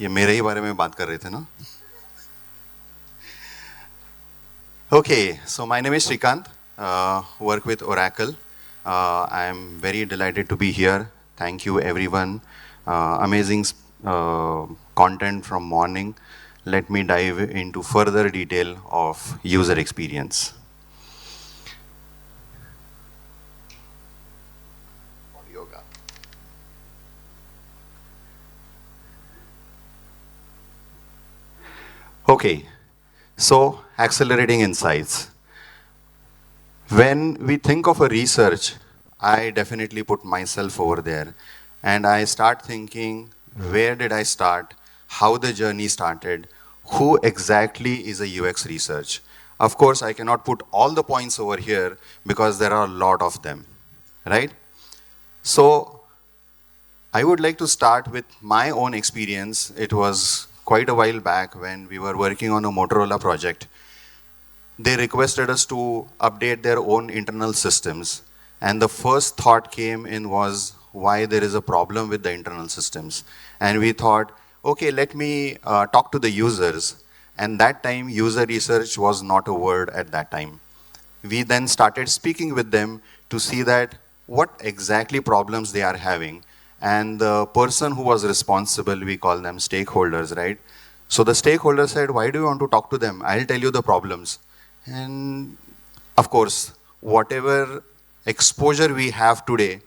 ये मेरे ही बारे में बात कर रहे थे ना? Okay, so my name is Shrikant, work with Oracle. I am very delighted to be here. Thank you everyone. Amazing content from morning. Let me dive into further detail of user experience. Yoga. Okay, so accelerating insights. When we think of a research, I definitely put myself over there and I start thinking, where did I start? How the journey started? Who exactly is a UX research? Of course, I cannot put all the points over here because there are a lot of them, right? So I would like to start with my own experience. It was quite a while back when we were working on a Motorola project. They requested us to update their own internal systems. And the first thought came in was why there is a problem with the internal systems. And we thought, okay, let me talk to the users. And that time, user research was not a word at that time. We then started speaking with them to see that what exactly problems they are having. And the person who was responsible, we call them stakeholders, right? So the stakeholder said, why do you want to talk to them? I'll tell you the problems. And of course, whatever exposure we have today,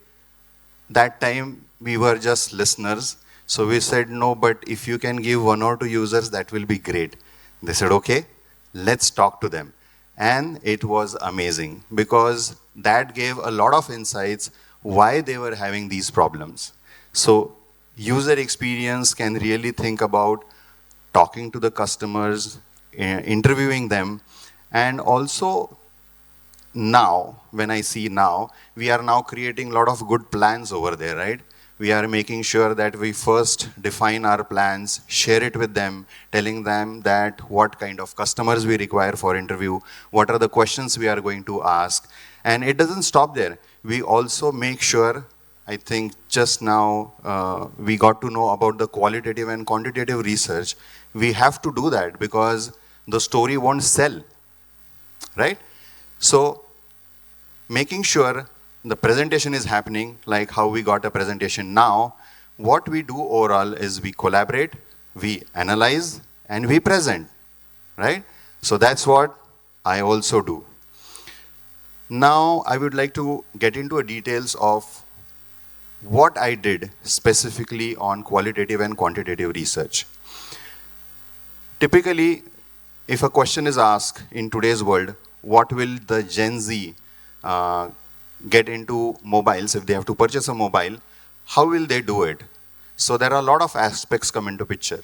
that time we were just listeners. So we said, no, but if you can give one or two users, that will be great. They said, okay, let's talk to them. And it was amazing because that gave a lot of insights why they were having these problems. So user experience can really think about talking to the customers, interviewing them, and also now, when I see now, we are now creating a lot of good plans over there, right? We are making sure that we first define our plans, share it with them, telling them that what kind of customers we require for interview, what are the questions we are going to ask. And it doesn't stop there. We also make sure, I think just now we got to know about the qualitative and quantitative research. We have to do that because the story won't sell, right? So making sure the presentation is happening like how we got a presentation now, what we do overall is we collaborate, we analyze, and we present, right? So that's what I also do. Now I would like to get into details of what I did specifically on qualitative and quantitative research. Typically, if a question is asked in today's world, what will the Gen Z get into mobiles if they have to purchase a mobile? How will they do it? So there are a lot of aspects come into picture.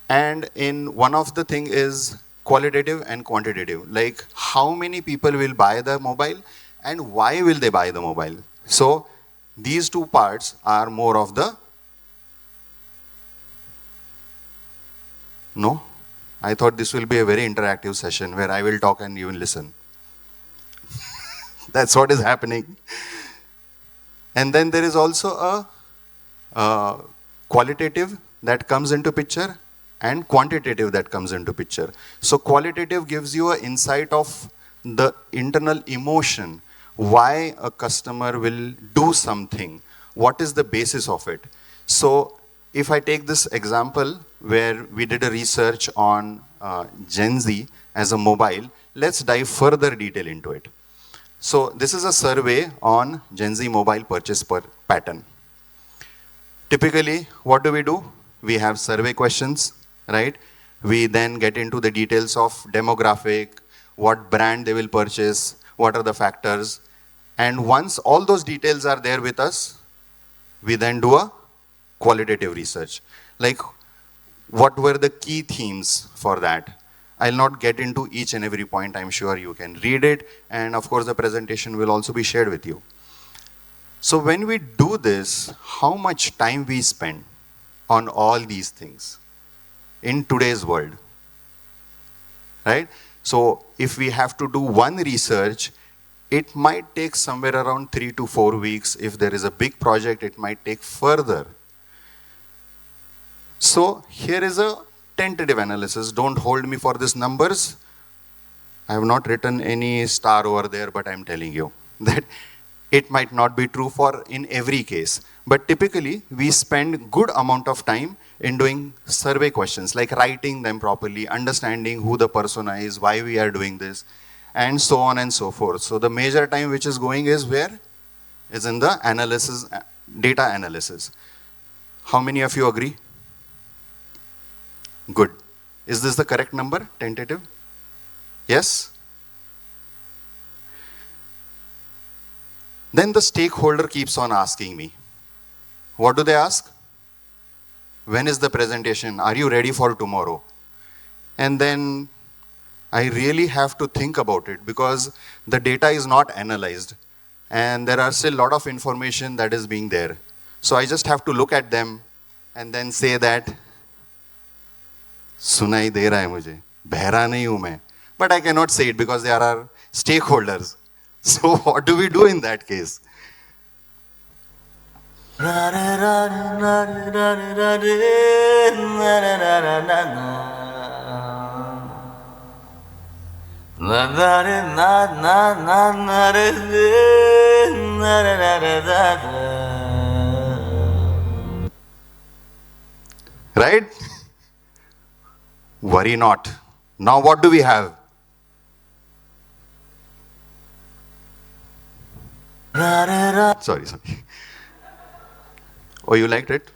And in one of the thing is qualitative and quantitative, like how many people will buy the mobile and why will they buy the mobile? So these two parts are more of the, no? I thought this will be a very interactive session where I will talk and you will listen. That's what is happening. And then there is also a qualitative that comes into picture and quantitative that comes into picture. So qualitative gives you an insight of the internal emotion, why a customer will do something, what is the basis of it. So if I take this example where we did a research on Gen Z as a mobile, let's dive further detail into it. So this is a survey on Gen Z mobile purchase pattern. Typically, what do? We have survey questions, right? We then get into the details of demographic, what brand they will purchase, what are the factors. And once all those details are there with us, we then do a qualitative research. Like, what were the key themes for that? I'll not get into each and every point. I'm sure you can read it. And of course, the presentation will also be shared with you. So when we do this, how much time we spend on all these things in today's world, right? So if we have to do one research, it might take somewhere around 3 to 4 weeks. If there is a big project, it might take further. So here is a tentative analysis. Don't hold me for these numbers. I have not written any star over there, but I'm telling you that it might not be true for in every case. But typically, we spend good amount of time in doing survey questions, like writing them properly, understanding who the persona is, why we are doing this, and so on and so forth. So the major time which is going is where? Is in the analysis, data analysis. How many of you agree? Good. Is this the correct number, tentative? Yes? Then the stakeholder keeps on asking me. What do they ask? When is the presentation? Are you ready for tomorrow? And then I really have to think about it because the data is not analyzed and there are still a lot of information that is being there. So I just have to look at them and then say that सुनाई दे रहा है मुझे, बहरा नहीं हूं मैं. But I cannot say it because there are stakeholders. So what do we do in that case? Right? Worry not. Now what do we have? Sorry. Oh, you liked it?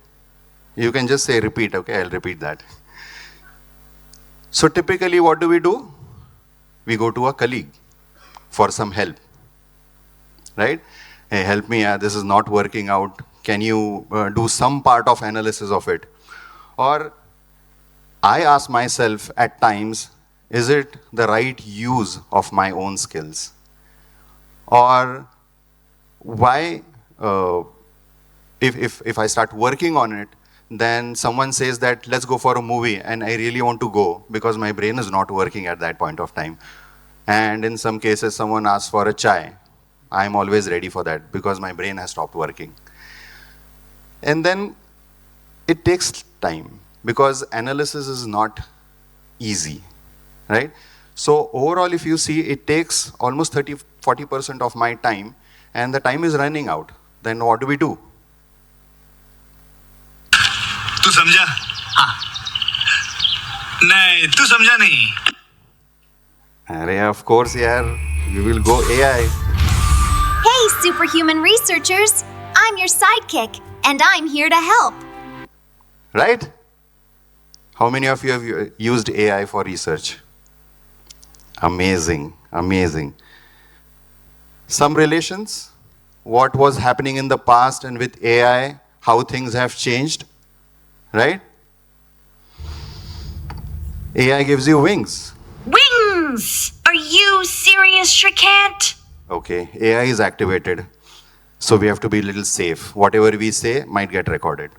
You can just say repeat, okay? I'll repeat that. So typically what do? We go to a colleague for some help, right? Hey, help me, this is not working out. Can you do some part of analysis of it? Or I ask myself at times, is it the right use of my own skills? Or why, if I start working on it, then someone says that let's go for a movie and I really want to go because my brain is not working at that point of time. And in some cases, someone asks for a chai. I'm always ready for that because my brain has stopped working. And then it takes time because analysis is not easy, right? So overall, if you see, it takes almost 30-40% of my time and the time is running out. Then what do we do? तू समझा? हाँ. नहीं, तू समझा नहीं. Arey, of course, yaar. We will go AI. Hey, superhuman researchers! I'm your sidekick, and I'm here to help. Right? How many of you have used AI for research? Amazing, amazing. Some relations? What was happening in the past and with AI, how things have changed, right? AI gives you wings. Wings! Are you serious, Shrikant? Okay, AI is activated. So we have to be a little safe. Whatever we say might get recorded.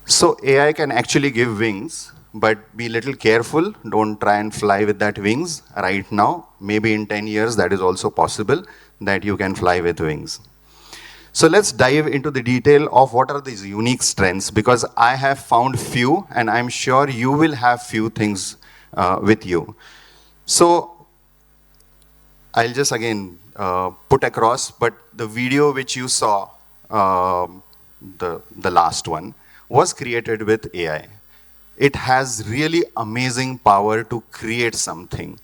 So AI can actually give wings, but be a little careful. Don't try and fly with that wings right now. Maybe in 10 years, that is also possible that you can fly with wings. So let's dive into the detail of what are these unique strengths, because I have found few and I'm sure you will have few things with you. So I'll just again put across, but the video which you saw, the last one, was created with AI. It has really amazing power to create something.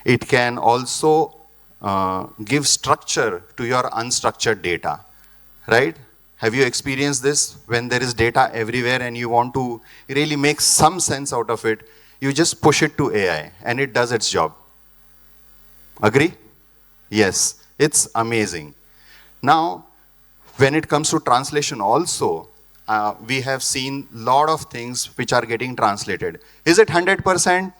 It can also give structure to your unstructured data, right? Have you experienced this? When there is data everywhere and you want to really make some sense out of it, you just push it to AI and it does its job. Agree? Yes, it's amazing. Now, when it comes to translation also, we have seen a lot of things which are getting translated. Is it 100%?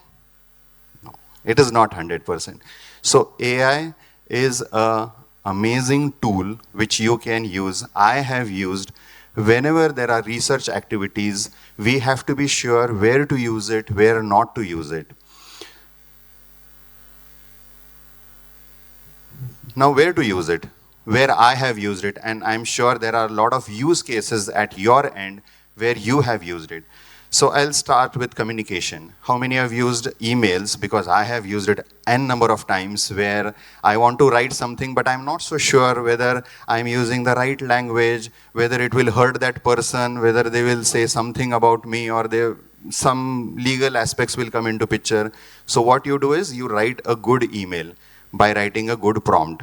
No, it is not 100%. So AI is an amazing tool which you can use. I have used. Whenever there are research activities, we have to be sure where to use it, where not to use it. Now, where to use it? Where I have used it, and I'm sure there are a lot of use cases at your end where you have used it. So I'll start with communication. How many have used emails? Because I have used it n number of times where I want to write something, but I'm not so sure whether I'm using the right language, whether it will hurt that person, whether they will say something about me, or some legal aspects will come into picture. So what you do is you write a good email by writing a good prompt.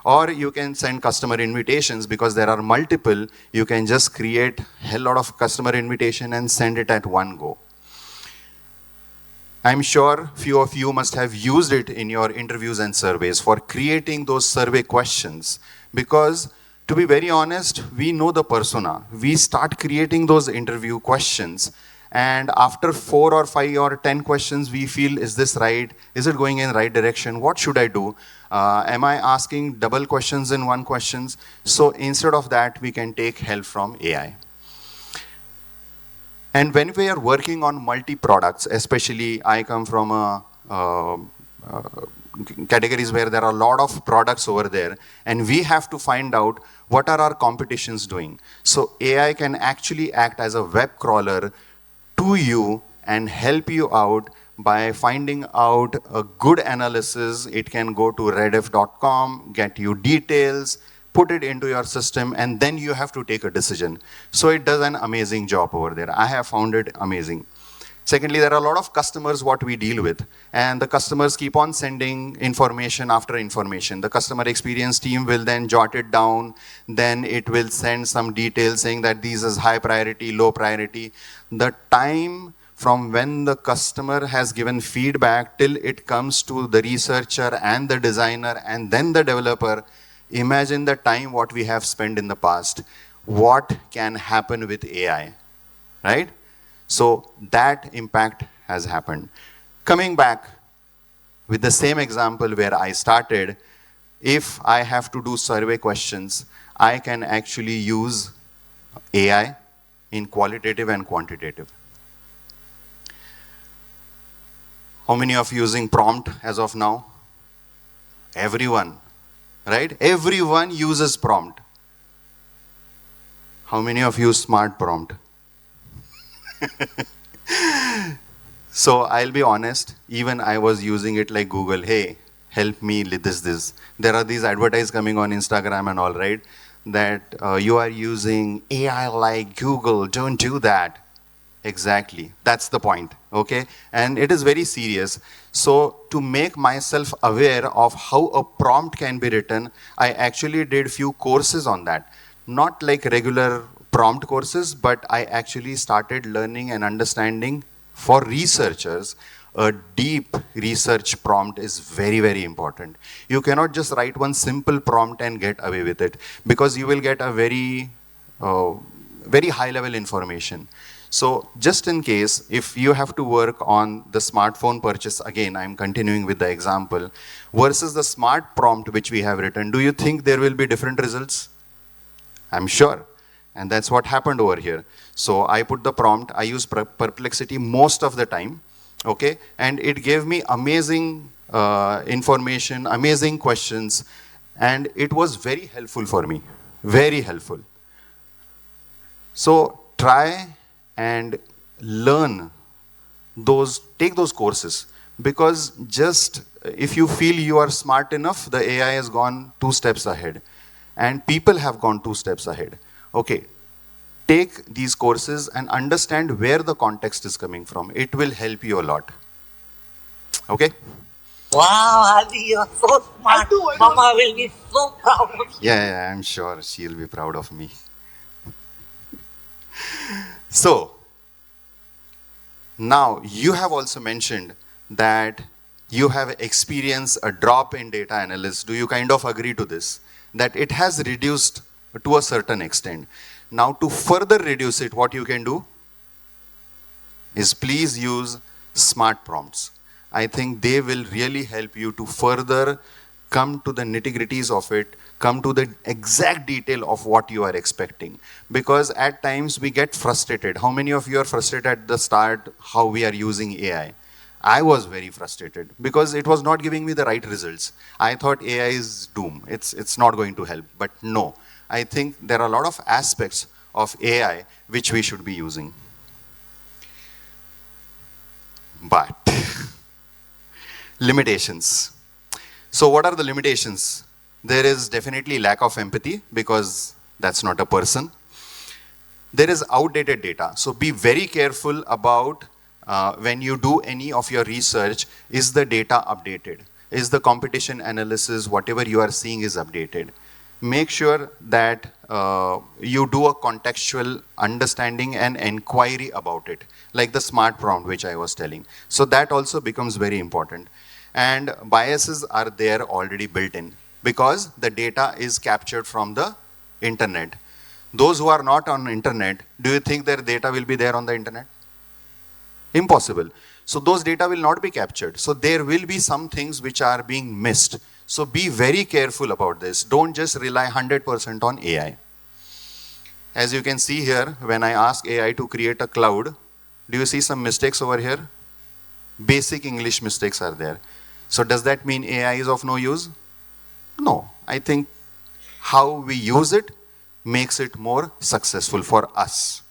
Or you can send customer invitations, because there are multiple. You can just create a hell lot of customer invitation and send it at one go. I'm sure few of you must have used it in your interviews and surveys for creating those survey questions. Because to be very honest, we know the persona. We start creating those interview questions. And after 4 or 5 or 10 questions, we feel, is this right? Is it going in the right direction? What should I do? Am I asking double questions in one questions? So instead of that, we can take help from AI. And when we are working on multi-products, especially I come from categories where there are a lot of products over there, and we have to find out what are our competitions doing. So AI can actually act as a web crawler to you and help you out by finding out a good analysis. It can go to rediff.com, get you details, put it into your system, and then you have to take a decision. So it does an amazing job over there. I have found it amazing. Secondly, there are a lot of customers what we deal with, and the customers keep on sending information after information. The customer experience team will then jot it down, then it will send some details saying that these is high priority, low priority. The time from when the customer has given feedback till it comes to the researcher and the designer and then the developer, imagine the time what we have spent in the past. What can happen with AI, right? So that impact has happened. Coming back with the same example where I started, if I have to do survey questions, I can actually use AI in qualitative and quantitative. How many of you using prompt as of now? Everyone, right? Everyone uses prompt. How many of you smart prompt? So I'll be honest, even I was using it like Google, hey, help me with this. There are these advertisements coming on Instagram and all, right? That you are using AI like Google, don't do that. Exactly, that's the point, okay? And it is very serious. So to make myself aware of how a prompt can be written, I actually did few courses on that. Not like regular prompt courses, but I actually started learning and understanding for researchers. A deep research prompt is very, very important. You cannot just write one simple prompt and get away with it, because you will get a very high level information. So just in case, if you have to work on the smartphone purchase, again, I'm continuing with the example, versus the smart prompt which we have written, do you think there will be different results? I'm sure. And that's what happened over here. So I put the prompt, I use Perplexity most of the time, okay? And it gave me amazing information, amazing questions, and it was very helpful for me, very helpful. So try and learn those, take those courses, because just if you feel you are smart enough, the AI has gone 2 steps ahead, and people have gone 2 steps ahead. Okay, take these courses and understand where the context is coming from. It will help you a lot. Okay? Wow, Adi, you're so smart. Mama will be so proud of you. Yeah, I'm sure she'll be proud of me. So, now you have also mentioned that you have experienced a drop in data analysis. Do you kind of agree to this? That it has reduced to a certain extent. Now to further reduce it, what you can do is please use smart prompts. I think they will really help you to further come to the nitty-gritties of it, come to the exact detail of what you are expecting. Because at times we get frustrated. How many of you are frustrated at the start how we are using AI? I was very frustrated because it was not giving me the right results. I thought AI is doom. It's not going to help. But no, I think there are a lot of aspects of AI which we should be using. But limitations. So what are the limitations? There is definitely lack of empathy because that's not a person. There is outdated data. So be very careful about when you do any of your research, is the data updated? Is the competition analysis, whatever you are seeing is updated? Make sure that you do a contextual understanding and inquiry about it, like the smart prompt which I was telling. So that also becomes very important. And biases are there already built in because the data is captured from the internet. Those who are not on internet, do you think their data will be there on the internet? Impossible. So those data will not be captured. So there will be some things which are being missed. So be very careful about this. Don't just rely 100% on AI. As you can see here, when I ask AI to create a cloud, do you see some mistakes over here? Basic English mistakes are there. So does that mean AI is of no use? No. I think how we use it makes it more successful for us.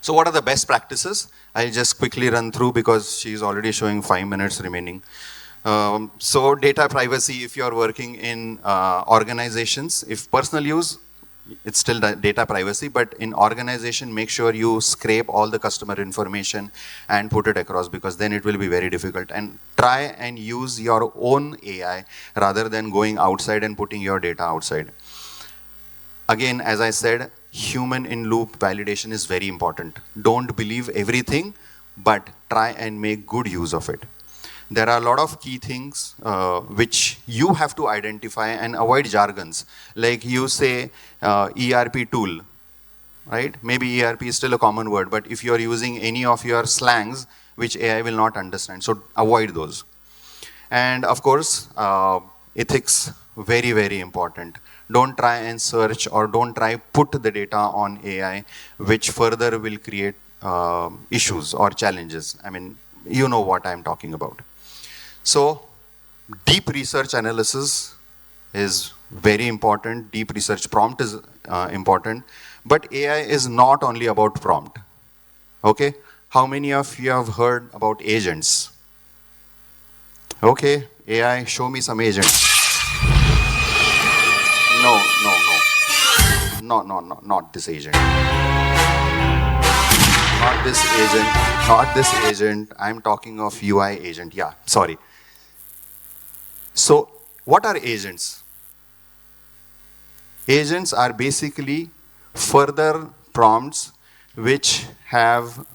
So what are the best practices? I'll just quickly run through because she's already showing 5 minutes remaining. So data privacy, if you're working in organizations, if personal use, it's still data privacy, but in organization, make sure you scrape all the customer information and put it across, because then it will be very difficult. And try and use your own AI rather than going outside and putting your data outside. Again, as I said, human in loop validation is very important. Don't believe everything, but try and make good use of it. There are a lot of key things which you have to identify and avoid jargons. Like you say ERP tool, right? Maybe ERP is still a common word, but if you are using any of your slangs, which AI will not understand, so avoid those. And of course, ethics, very, very important. Don't try and search or don't try put the data on AI, which further will create issues or challenges. I mean, you know what I'm talking about. So deep research analysis is very important. Deep research prompt is important. But AI is not only about prompt. Okay? How many of you have heard about agents? Okay, AI, show me some agents. No, no, no. No, no, no, not this agent. Not this agent. Not this agent. I'm talking of UI agent. Yeah, sorry. So, what are agents? Agents are basically further prompts which have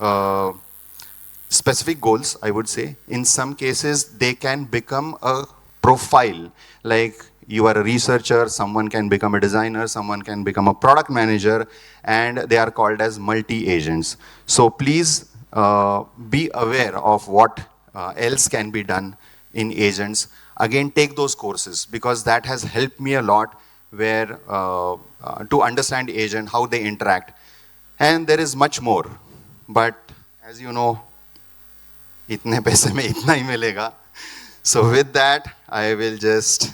specific goals, I would say. In some cases, they can become a profile. Like you are a researcher, someone can become a designer, someone can become a product manager, and they are called as multi-agents. So please be aware of what else can be done in agents. Again, take those courses because that has helped me a lot where to understand agent, how they interact. And there is much more. But as you know, इतने पैसे में इतना ही मिलेगा. So with that, I will just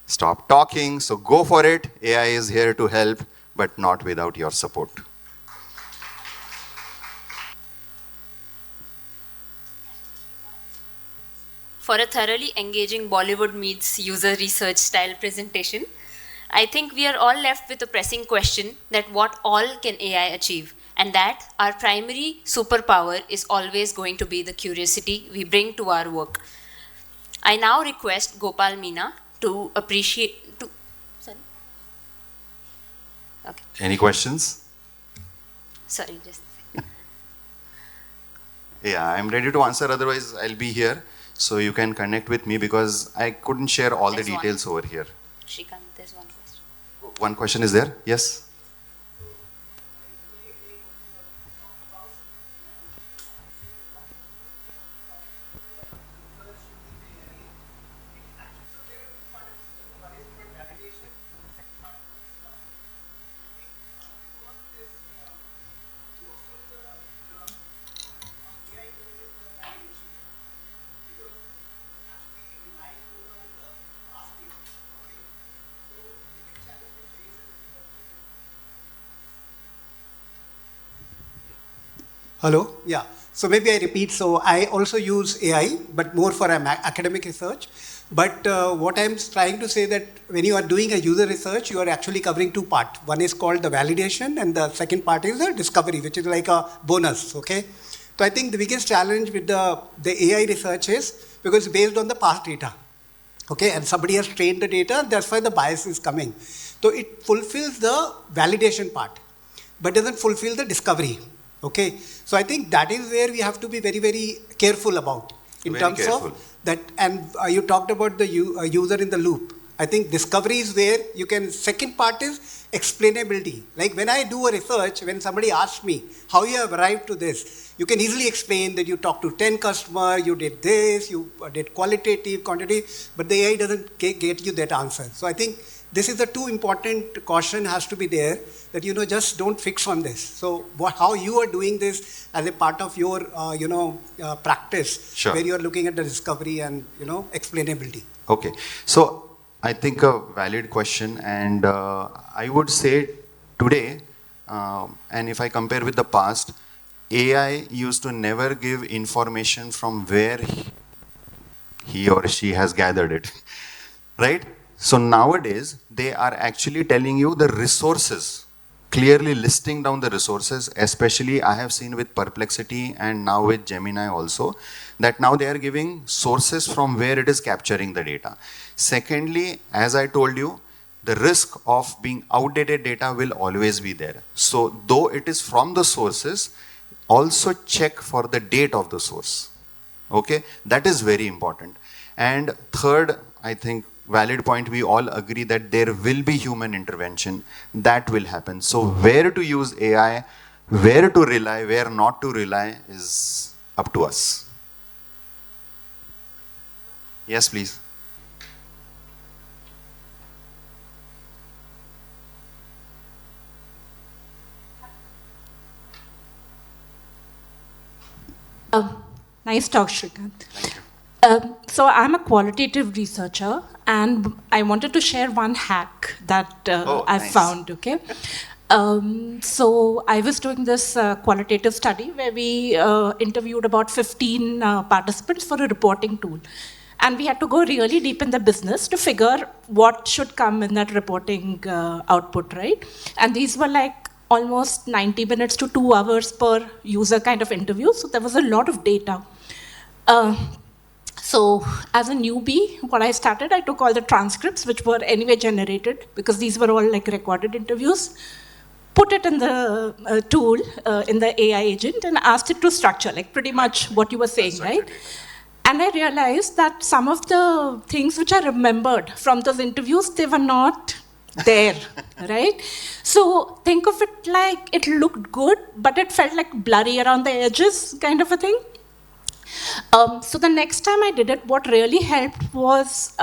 stop talking. So go for it. AI is here to help, but not without your support. For a thoroughly engaging Bollywood meets user research style presentation, I think we are all left with a pressing question that what all can AI achieve? And that our primary superpower is always going to be the curiosity we bring to our work. I now request Gopal Meena to appreciate. Sorry? Okay. Any questions? Sorry, just. Yeah, I'm ready to answer. Otherwise, I'll be here. So you can connect with me because I couldn't share all the details over here. Shrikant, there's one question. One question is there? Yes? Hello? Yeah. So maybe I repeat. So I also use AI, but more for academic research. But what I'm trying to say that when you are doing a user research, you are actually covering two parts. One is called the validation, and the second part is the discovery, which is like a bonus. Okay. So I think the biggest challenge with the AI research is because it's based on the past data. Okay, and somebody has trained the data, that's why the bias is coming. So it fulfills the validation part, but doesn't fulfill the discovery. Okay, so I think that is where we have to be very, very careful about in Very terms careful. of that. And you talked about the user in the loop. I think discovery is where you can. Second part is explainability. Like when I do a research, when somebody asks me how you have arrived to this, you can easily explain that you talked to 10 customers, you did this, you did qualitative, quantitative, but the AI doesn't get you that answer. So I think this is the two important caution has to be there that, just don't fix on this. So how you are doing this as a part of your, practice, Sure. where you are looking at the discovery and, explainability. Okay. So I think a valid question, and I would say today, and if I compare with the past, AI used to never give information from where he or she has gathered it, right? So nowadays, they are actually telling you the resources, clearly listing down the resources, especially I have seen with Perplexity and now with Gemini also, that now they are giving sources from where it is capturing the data. Secondly, as I told you, the risk of being outdated data will always be there. So though it is from the sources, also check for the date of the source. Okay, that is very important. And third, I think valid point, we all agree that there will be human intervention. That will happen. So where to use AI, where to rely, where not to rely is up to us. Yes, please. Nice talk, Shrikant. Thank you. So I'm a qualitative researcher, and I wanted to share one hack that I've Nice. found. Okay. So I was doing this qualitative study where we interviewed about 15 participants for a reporting tool. And we had to go really deep in the business to figure what should come in that reporting output, right? And these were like almost 90 minutes to 2 hours per user kind of interview. So there was a lot of data. So as a newbie, what I started, I took all the transcripts, which were anyway generated, because these were all like recorded interviews, put it in the tool, in the AI agent, and asked it to structure, like pretty much what you were saying, right? And I realized that some of the things which I remembered from those interviews, they were not there, right? So think of it like it looked good, but it felt like blurry around the edges, kind of a thing. So the next time I did it, what really helped was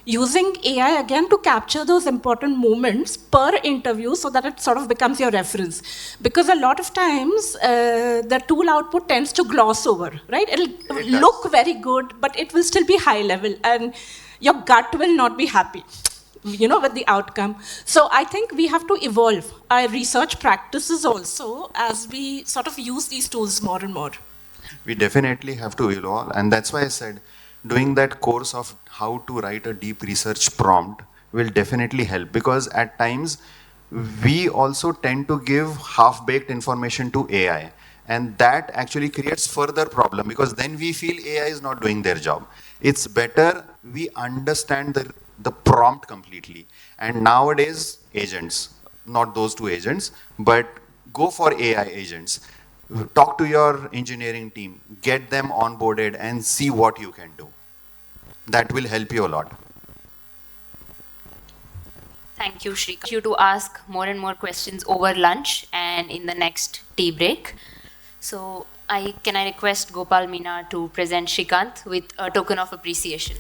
using AI again to capture those important moments per interview so that it sort of becomes your reference. Because a lot of times the tool output tends to gloss over, right? It'll look very good, but it will still be high level and your gut will not be happy, with the outcome. So I think we have to evolve our research practices also as we sort of use these tools more and more. We definitely have to evolve, and that's why I said doing that course of how to write a deep research prompt will definitely help, because at times we also tend to give half-baked information to AI, and that actually creates further problem, because then we feel AI is not doing their job. It's better we understand the prompt completely. And nowadays, agents, not those two agents, but go for AI agents. Talk to your engineering team, get them onboarded and see what you can do. That will help you a lot. Thank you, Shrikant. You to ask more and more questions over lunch and in the next tea break. So can I request Gopal Meena to present Shrikant with a token of appreciation.